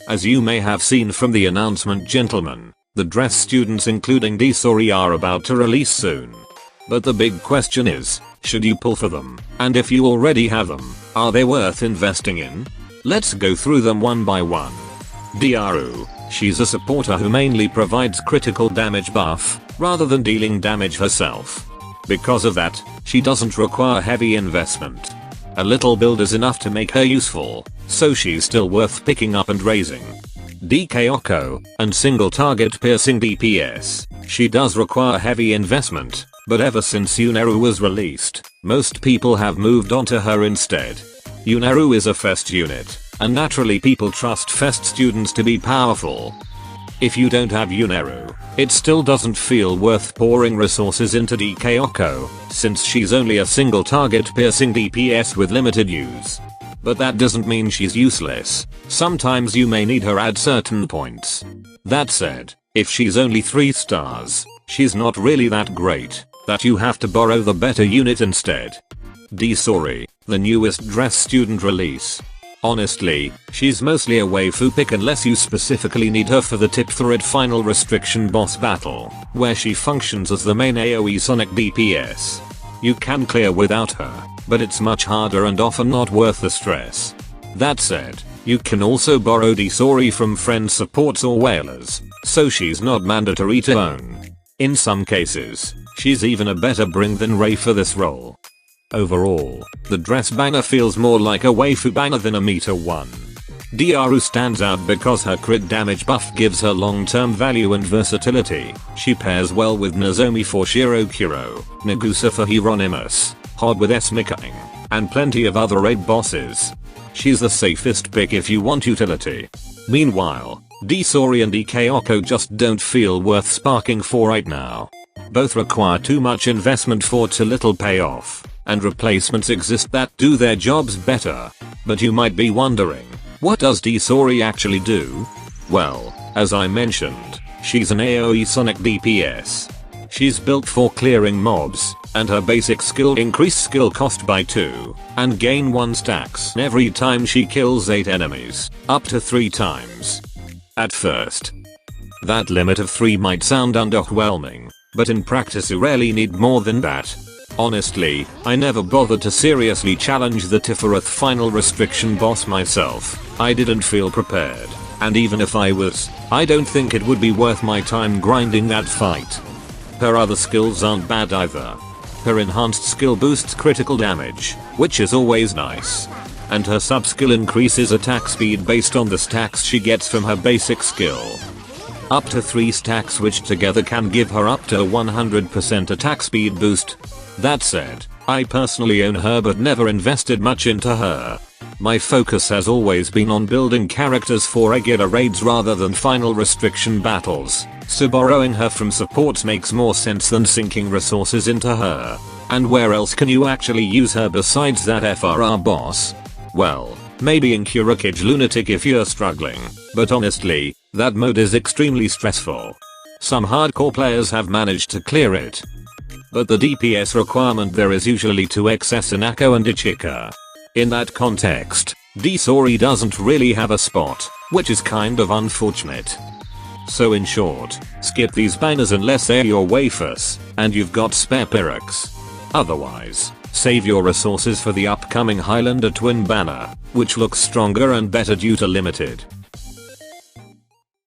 As you may have seen from the announcement, gentlemen, the dress students including D.Aru are about to release soon. But the big question is, should you pull for them? And if you already have them, are they worth investing in? Let's go through them one by one. D.Aru. She's a supporter who mainly provides critical damage buff, rather than dealing damage herself. Because of that, she doesn't require heavy investment. A little build is enough to make her useful, so she's still worth picking up and raising. D.Aru, and single target piercing DPS. She does require heavy investment, but ever since D.Aru was released, most people have moved on to her instead. D.Aru is a fest unit, and naturally people trust fest students to be powerful. If you don't have D.Aru, it still doesn't feel worth pouring resources into D.Aru, since she's only a single target piercing DPS with limited use. But that doesn't mean she's useless. Sometimes you may need her at certain points. That said, if she's only 3 stars, she's not really that great, that you have to borrow the better unit instead. D.Aru, the newest dress student release. Honestly, she's mostly a waifu pick unless you specifically need her for the Tipthread final restriction boss battle, where she functions as the main AoE Sonic DPS. You can clear without her, but it's much harder and often not worth the stress. That said, you can also borrow D.Aru from friend supports or whalers, so she's not mandatory to own. In some cases, she's even a better bring than Ray for this role. Overall, the dress banner feels more like a waifu banner than a meta one. D.Aru stands out because her crit damage buff gives her long-term value and versatility. She pairs well with Nozomi for Shirokuro, Nagusa for Hieronymus, Hod with Esmikaing, and plenty of other raid bosses. She's the safest pick if you want utility. Meanwhile, D.Aru and D.Aru just don't feel worth sparking for right now. Both require too much investment for too little payoff, and replacements exist that do their jobs better. But you might be wondering, what does D.Aru actually do? Well, as I mentioned, she's an AoE Sonic DPS. She's built for clearing mobs, and her basic skill increase skill cost by 2, and gain 1 stacks every time she kills 8 enemies, up to 3 times. At first, that limit of 3 might sound underwhelming, but in practice you rarely need more than that. Honestly, I never bothered to seriously challenge the Tipthread final restriction boss myself. I didn't feel prepared, and even if I was, I don't think it would be worth my time grinding that fight. Her other skills aren't bad either. Her enhanced skill boosts critical damage, which is always nice. And her sub-skill increases attack speed based on the stacks she gets from her basic skill. Up to 3 stacks, which together can give her up to a 100% attack speed boost. That said, I personally own her but never invested much into her. My focus has always been on building characters for regular raids rather than final restriction battles, so borrowing her from supports makes more sense than sinking resources into her. And where else can you actually use her besides that FRR boss? Well, maybe in Kurakage Lunatic if you're struggling, but honestly, that mode is extremely stressful. Some hardcore players have managed to clear it. But the DPS requirement there is usually 2x Sanako and Ichika. In that context, D.Aru doesn't really have a spot, which is kind of unfortunate. So in short, skip these banners unless they're your waifus, and you've got spare Pyrox. Otherwise, save your resources for the upcoming Highlander twin banner, which looks stronger and better due to limited